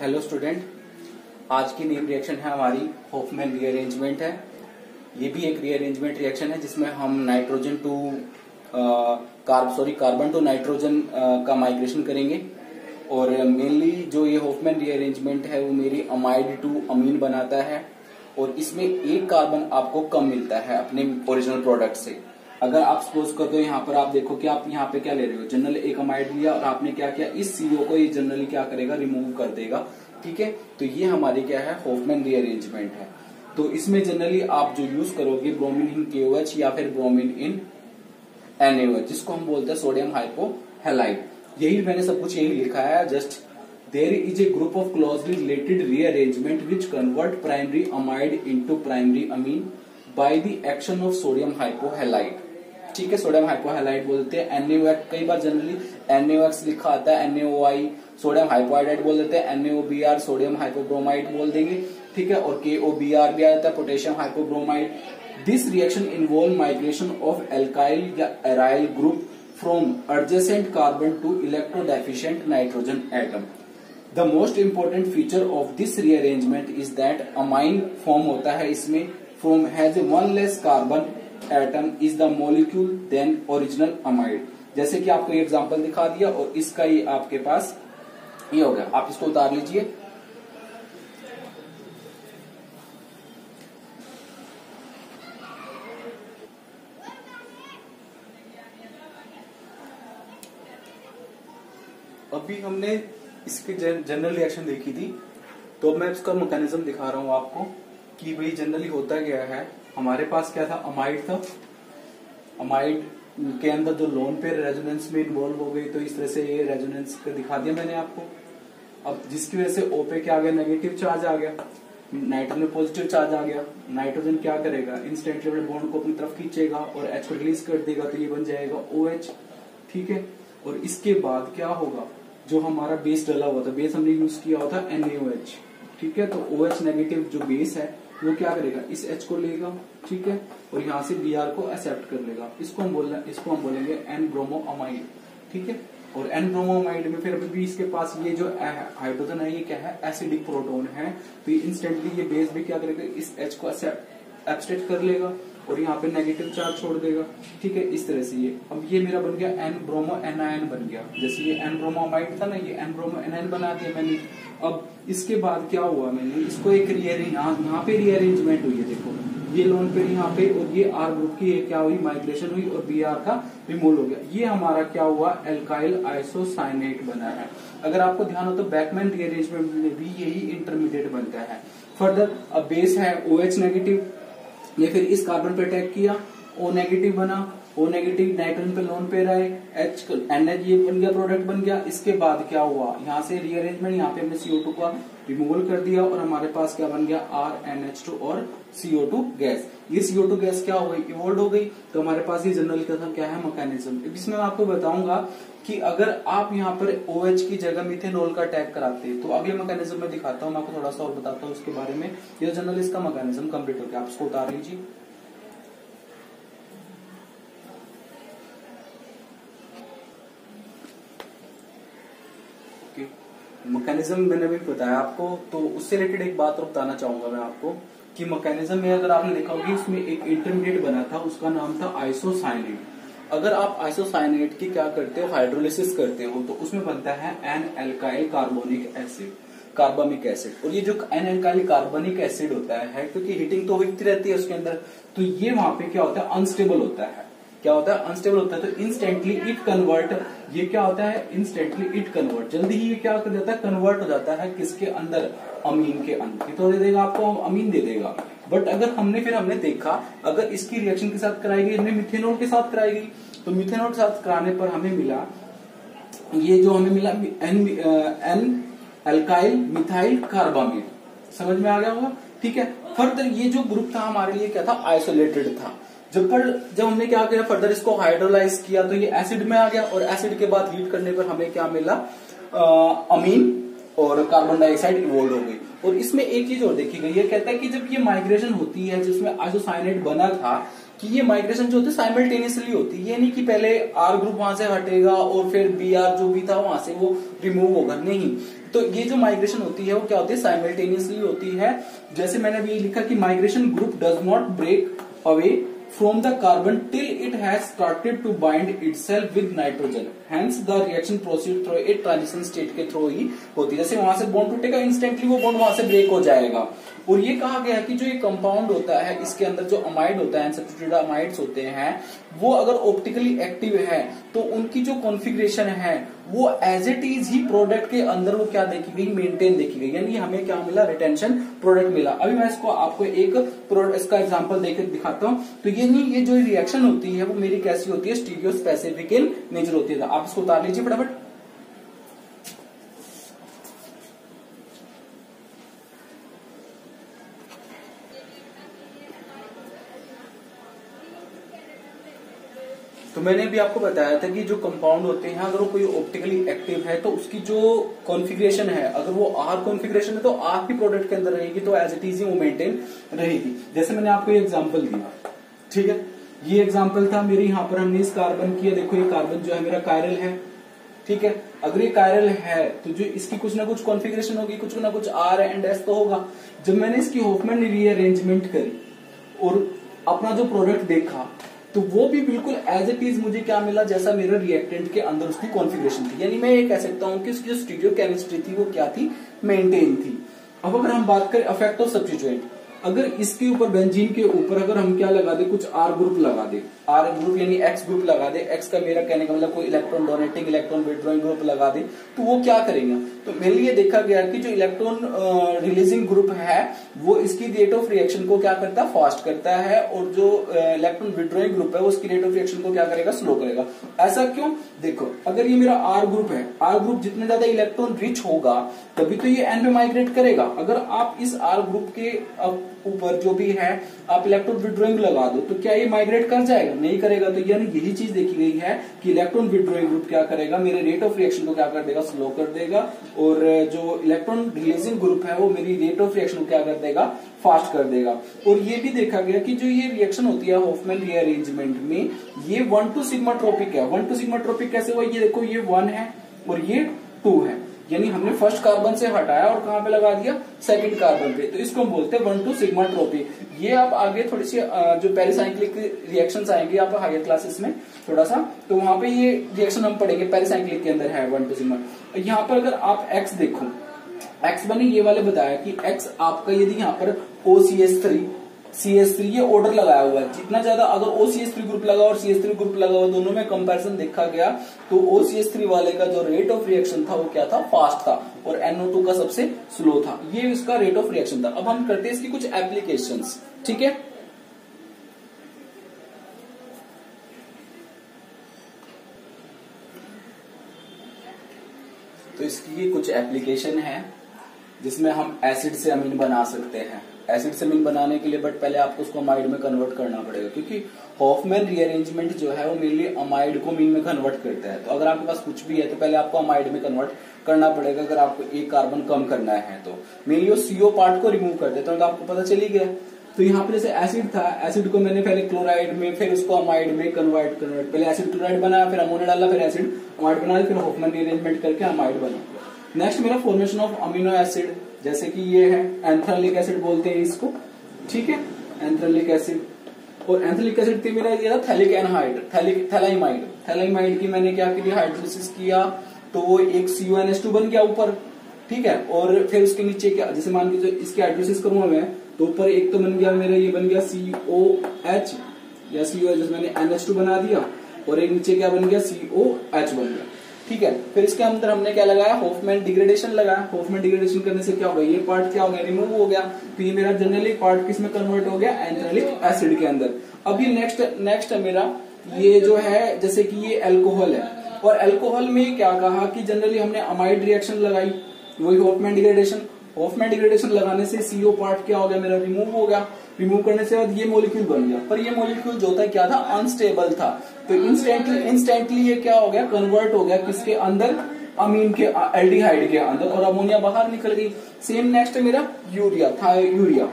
Hello student, आज की name reaction है हमारी होफमैन रीअरेंजमेंट है। ये भी एक रीअरेंजमेंट रिएक्शन है जिसमें हम nitrogen to carbon to nitrogen का माइग्रेशन करेंगे। और मेनली जो ये होफमैन रीअरेंजमेंट है वो मेरी अमाइड टू अमीन बनाता है और इसमें एक कार्बन आपको कम मिलता है अपने ओरिजिनल प्रोडक्ट से। अगर आप सपोज कर दो यहाँ पर आप देखो कि आप यहाँ पे क्या ले रहे हो, जनरल एक अमाइड लिया और आपने क्या किया, इस CO को ये जनरली क्या करेगा, रिमूव कर देगा। ठीक है, तो ये हमारी क्या है, होफमैन रीअरेंजमेंट है। तो इसमें जनरली आप जो यूज करोगे ब्रोमीन इन KOH या फिर ब्रोमीन इन NaOH, जिसको हम बोलते हैं सोडियम हाइपोहैलाइड। यही मैंने सब कुछ यही लिखा है। Just there is a group of closely related rearrangement which convert primary amide into primary amine by the action of sodium hypohalide. ठीक है, सोडियम हाइपोहैलाइड बोलते हैं। NaOH कई बार जनरली NaOX लिखा आता है, NaOI सोडियम हाइपोहाइड्राइड बोल देते हैं, NaOBr सोडियम हाइपोब्रोमाइड बोल देंगे। ठीक है, और KOBr भी आ जाता है, potassium hypobromide. This reaction involve migration of alkyl या aryl group from adjacent carbon to electrodeficient nitrogen atom. The most important feature of this rearrangement is that amine form होता है इसमें from has one less carbon atom is the molecule then original amide. जैसे कि आपको example दिखा दिया और इसका ही आपके पास ये हो गया, आप इसको उतार लीजिए। अभी हमने इसकी जनरल रिएक्शन देखी थी, तो मैं इसका मैकेनिज्म दिखा रहा हूं आपको कि भाई जनरली होता क्या है। हमारे पास क्या था, अमाइड था। अमाइड के अंदर जो लोन पेयर रेजोनेंस में इन्वॉल्व हो गई, तो इस तरह से ये रेजोनेंस का दिखा दिया मैंने आपको। अब जिसकी वजह से O पे क्या आ गया, नेगेटिव चार्ज आ गया, नाइट्रोजन में पॉजिटिव चार्ज आ गया। नाइट्रोजन क्या करेगा, इंस्टेंटली अपने बॉन्ड को अपनी तरफ खींचेगा और H को रिलीज कर देगा, तो ये बन जाएगा OH। ठीक है, और इसके बाद क्या होगा, जो हमारा बेस डला हुआ था, बेस हमने यूज किया हुआ था NaOH। ठीक है, तो OH नेगेटिव जो बेस है वो क्या करेगा, इस H को लेगा। ठीक है, और यहाँ से Br को एक्सेप्ट कर लेगा। इसको हम बोलेंगे N-ब्रोमोअमाइड। ठीक है, और N-ब्रोमोअमाइड में फिर भी इसके पास ये जो हाइड्रोजन है ये क्या है, एसिडिक प्रोटॉन है, तो ये इंस्टेंटली ये बेस भी क्या करेगा, इस H को एब्स्ट्रैक्ट कर लेगा और यहाँ पे नेगेटिव चार्ज छोड़ देगा। ठीक है, इस तरह से ये अब ये मेरा बन गया N-ब्रोमो-anion बन गया। जैसे ये N-ब्रोमोअमाइड था ना, ये N-ब्रोमो-anion बना दिया मैंने। अब इसके बाद क्या हुआ, मैंने इसको एक यहाँ पे रीअरेंजमेंट हुई है। देखो ये लोन पेयर यहाँ पे और ये R ग्रुप की क्या हुई, माइग्रेशन हुई और Br का रिमूव हो गया। ये हमारा क्या हुआ, एल्काइल आइसोसाइनेट बना है। अगर आपको ध्यान हो तो बैकमैन रीअरेंजमेंट में भी यही इंटरमीडिएट बनता है। फर्दर अब बेस है OH नेगेटिव, ये फिर इस कार्बन पे अटैक किया, O नेगेटिव बना, O नेगेटिव नाइट्रोजन पे लोन पेयर आए, NH ये बन गया, प्रोडक्ट बन गया। इसके बाद क्या हुआ, यहाँ से रीअरेंजमेंट, यहाँ पे हमने CO2 का रिमूवल कर दिया और हमारे पास क्या बन गया, RNH2 और CO2 गैस। ये CO2 गैस क्या हो गई, इवोल्व हो गई। तो हमारे पास ये जनरल क्या है, मैकेनिज्म। इसमें मैं आपको बताऊंगा कि अगर आप यहाँ पर OH की जगह मिथेनॉल का अटैक कराते हैं तो अगले मैकेनिज्म में दिखाता हूँ, मैं आपको थोड़ा सा और बताता हूँ उसके बारे में। ये जनरल इसका मैकेनिज्म कंप्लीट हो गया, आप इसको उतार लीजिए। मैकेनिज्म मैंने अभी बताया आपको, तो उससे रिलेटेड एक बात और बताना चाहूंगा मैं आपको कि मैकेनिज्म में अगर आपने देखा होगी उसमें एक इंटरमीडिएट बना था, उसका नाम था आइसोसाइनेट। अगर आप आइसोसाइनेट की क्या करते हो, हाइड्रोलिसिस करते हो, तो उसमें बनता है N alkyl carbonic acid, carbamic acid. और ये जो एन एल्काइल कार्बोनिक एसिड होता है, क्योंकि हीटिंग तो होती रहती है उसके अंदर, तो ये वहां पे क्या होता है, अनस्टेबल होता है। क्या होता है, अनस्टेबल होता है। तो इंस्टेंटली इट कन्वर्ट, ये क्या होता है, इंस्टेंटली इट कन्वर्ट, जल्दी ही ये क्या कर देता है, कन्वर्ट हो जाता है किसके अंदर, अमीन के अंदर। तो दे देगा आपको, अमीन दे देगा। बट अगर हमने देखा, अगर इसकी रिएक्शन के साथ कराई गई, हमने मिथेनॉल के साथ कराई गई, तो मिथेनॉल के साथ कराने पर हमें मिला, ये जो हमें मिला एन एल्काइल मिथाइल कार्बामेट। समझ में आ गया होगा। ठीक है, फर्दर ये जो ग्रुप था हमारे लिए क्या था, आइसोलेटेड था। जब हमने क्या किया, फर्दर इसको हाइड्रोलाइज किया तो ये एसिड में आ गया, और एसिड के बाद हीट करने पर हमें क्या मिला, अमीन और कार्बन डाइऑक्साइड इवोल्व हो गई। और इसमें एक चीज और देखी गई है, कहता है कि जब ये माइग्रेशन होती है जिसमें आइसोसाइनेट बना था, कि ये माइग्रेशन जो होती है साइमल्टेनियसली होती है, ये नहीं कि पहले आर ग्रुप वहां से हटेगा और फिर बी आर जो भी था वहां से वो रिमूव होगा, नहीं। तो ये जो माइग्रेशन होती है वो क्या होती है, साइमल्टेनियसली होती है। जैसे मैंने अभी लिखा कि migration group does not break away from the carbon till it has started to bind itself with nitrogen, hence the reaction proceed through a transition state के थ्रू ही होती है। जैसे वहां से बॉन्ड टूटेगा, इंस्टेंटली वो बॉन्ड वहां से ब्रेक हो जाएगा। और ये कहा गया है कि जो ये कंपाउंड होता है, इसके अंदर जो अमाइड होता है, अनसब्स्टिट्यूटेड अमाइड्स होते हैं, वो अगर ऑप्टिकली एक्टिव है तो उनकी जो कॉन्फ़िगरेशन है वो एज इट इज ही प्रोडक्ट के अंदर वो क्या देखी गई, मेंटेन देखी गई, यानी हमें क्या मिला, रिटेंशन प्रोडक्ट मिला। अभी मैं इसको आपको एक प्रोडक्ट इसका एग्जांपल देकर दिखाता हूं। तो ये नहीं, ये जो रिएक्शन होती है वो मेरी कैसी होती है, स्टीरियो स्पेसिफिक इन नेचर होती है। आप इसको उतार लीजिए फटाफट। तो मैंने भी आपको बताया था कि जो कंपाउंड होते हैं अगर वो कोई ऑप्टिकली एक्टिव है तो उसकी जो कॉन्फ़िगरेशन है, अगर वो आर कॉन्फ़िगरेशन है तो आर की प्रोडक्ट के अंदर रहेगी, तो एज इट इज ही वो मेंटेन रहेगी। जैसे मैंने आपको ये एग्जांपल दिया, ठीक है, ये एग्जांपल था मेरे, यहाँ पर हमने इस कार्बन की, देखो ये कार्बन जो है मेरा कायरल है, ठीक है। अगर ये कायरल है तो जो इसकी कुछ ना कुछ कॉन्फ़िगरेशन होगी, कुछ ना कुछ आर एंड एस तो होगा। जब मैंने इसकी हॉफमैन रीअरेंजमेंट करी और अपना जो प्रोडक्ट देखा तो वो भी बिल्कुल एज इट इज मुझे क्या मिला, जैसा मेरा रिएक्टेंट के अंदर उसकी कॉन्फ़िगरेशन थी। यानी मैं ये कह सकता हूं कि उसकी जो स्टीरियोकेमिस्ट्री थी वो क्या थी, मेंटेन थी। अब अगर हम बात करें इफेक्ट ऑफ सब्स्टिट्यूएंट, अगर इसके ऊपर बेंजीन के ऊपर अगर हम क्या लगा दे, कुछ आर ग्रुप लगा दे, आर ग्रुप यानी एक्स ग्रुप लगा दे, एक्स का मेरा कहने का मतलब कोई electron donating electron withdrawing group लगा दे, तो वो क्या करेगा, तो मेरे लिए देखा गया कि जो इलेक्ट्रॉन रिलीजिंग ग्रुप है वो इसकी रेट ऑफ रिएक्शन को क्या करता है, फास्ट करता है, और जो इलेक्ट्रॉन विड्रॉइंग ग्रुप है वो उसकी रेट ऑफ रिएक्शन को क्या करेगा, स्लो करेगा। ऐसा क्यों, देखो अगर ये मेरा आर ग्रुप है, आर ग्रुप जितने ज्यादा इलेक्ट्रॉन रिच होगा तभी तो ये एन पे माइग्रेट करेगा। अगर आप इस आर ग्रुप के ऊपर जो भी है आप इलेक्ट्रॉन विड्रॉइंग लगा दो तो क्या ये माइग्रेट कर जाएगा, नहीं करेगा। तो यानी यही चीज देखी गई है कि इलेक्ट्रॉन विड्रॉइंग ग्रुप क्या करेगा, मेरे रेट ऑफ रिएक्शन को क्या कर देगा, स्लो कर देगा, और जो इलेक्ट्रॉन रिलीजिंग ग्रुप है वो मेरी रेट ऑफ रिएक्शन को क्या कर देगा, फास्ट कर देगा। और ये भी देखा गया कि जो ये रिएक्शन होती है हॉफमैन रीअरेंजमेंट में, ये 1 to सिग्मा ट्रोपिक है। 1 to सिग्मा ट्रोपिक कैसे हुआ, ये देखो ये 1 है और ये 2 है, यानी हमने फर्स्ट कार्बन से हटाया और कहां पे लगा दिया, सेकंड कार्बन पे, तो इसको हम बोलते हैं 1 to सिग्मा ट्रोपिक। ये आप आगे थोड़ी सी जो पेरिसाइक्लिक रिएक्शंस आएंगे आप हायर क्लासेस में थोड़ा सा, तो वहां पे ये रिएक्शन हम पढ़ेंगे, पेरिसाइक्लिक के अंदर है 1 to सिग्मा। यहाँ पर अगर आप एक्स देखो, एक्स मैंने ये वाले बताया कि एक्स आपका यदि यहाँ पर OCH3 CH3 ये ऑर्डर लगाया हुआ है, जितना ज्यादा अगर OCH3 ग्रुप लगा और CH3 ग्रुप लगा हुआ दोनों में कंपैरिजन देखा गया तो OCH3 वाले का जो रेट ऑफ रिएक्शन था वो क्या था, फास्ट था, और NO2 का सबसे स्लो था। ये इसका रेट ऑफ रिएक्शन था। अब हम करते हैं इसकी कुछ एप्लीकेशंस, ठीक है। तो इसकी कुछ एप्लीकेशन है जिसमें हम एसिड से अमीन बना सकते हैं। एसिड से अमीन बनाने के लिए बट पहले आपको उसको अमाइड में कन्वर्ट करना पड़ेगा, क्योंकि हॉफमैन रीअरेंजमेंट जो है वो मेनली अमाइड को अमीन में कन्वर्ट करता है। तो अगर आपके पास कुछ भी है तो पहले आपको अमाइड में कन्वर्ट करना पड़ेगा अगर आपको एक कार्बन कम करना है तो। मेनली वो CO पार्ट को रिमूव कर देता है, तो आपको पता चल ही गया। तो यहाँ पे जैसे एसिड था, एसिड को मैंने पहले क्लोराइड में फिर उसको अमाइड में कन्वर्ट पहले एसिड क्लोराइड बनाया, फिर अमोनिया डाला, फिर एसिड अमाइड बनाया, फिर हॉफमैन रीअरेंजमेंट करके अमाइड बना। नेक्स्ट मेरा फॉर्मेशन ऑफ अमीनो एसिड, जैसे कि ये है एंथ्रेलिक एसिड बोलते हैं इसको, ठीक है, एंथ्रेलिक एसिड। और एंथ्रेलिक एसिड थी मेरा ये था थैलिक एनहाइड, थैलाइमाइड। थैलाइमाइड की मैंने क्या किया, हाइड्रोलिसिस किया तो वो एक CONH2 बन गया ऊपर, ठीक है। और फिर उसके नीचे क्या, जैसे मान लीजिए इसकी हाइड्रोलिसिस करूंगा मैं तो ऊपर एक तो बन गया मेरा, ये बन गया COH या COH, जैसे मैंने NH2 बना दिया, और एक नीचे क्या बन गया, COH बन गया, ठीक है। फिर इसके अंदर हमने क्या लगाया, हॉफमैन डिग्रेडेशन लगाया। हॉफमैन डिग्रेडेशन करने से क्या होगा, ये पार्ट क्या हो गया, रिमूव हो गया। तो ये मेरा जनरली पार्ट किसमें कन्वर्ट हो गया, एंथ्रेलिक एसिड के अंदर। अभी नेक्स्ट है मेरा ये जो है, जैसे कि ये अल्कोहल है, और अल्कोहल में क्या कहा कि जनरली हमने अमाइड रिएक्शन लगाई, वही हॉफमैन डिग्रेडेशन। हॉफमैन डिग्रेडेशन लगाने से CO पार्ट क्या हो गया, मेरा रिमूव हो गया। रिमूव करने से बाद ये मॉलिक्यूल बन गया, पर ये मॉलिक्यूल जो था क्या था, अनस्टेबल था। तो इंस्टेंटली ये क्या हो गया, कन्वर्ट हो गया किसके अंदर, अमीन के, एल्डिहाइड के अंदर, और अमोनिया बाहर निकल गई। सेम नेक्स्ट मेरा यूरिया था, यूरिया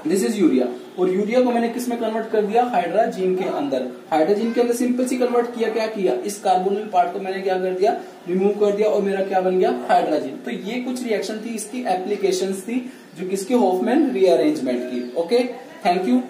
दिस इज यूरिया, और यूरिया को मैंने किस में कन्वर्ट कर दिया, हाइड्रोजन के अंदर। हाइड्रोजन के अंदर सिंपल सी कन्वर्ट किया, क्या किया, इस कार्बोनिल पार्ट को मैंने क्या कर दिया, रिमूव कर दिया, और मेरा क्या बन गया, हाइड्रोजन। तो ये कुछ रिएक्शन थी, इसकी एप्लीकेशंस थी, जो किसकी, हॉफमैन रीअरेंजमेंट की। Okay, thank you.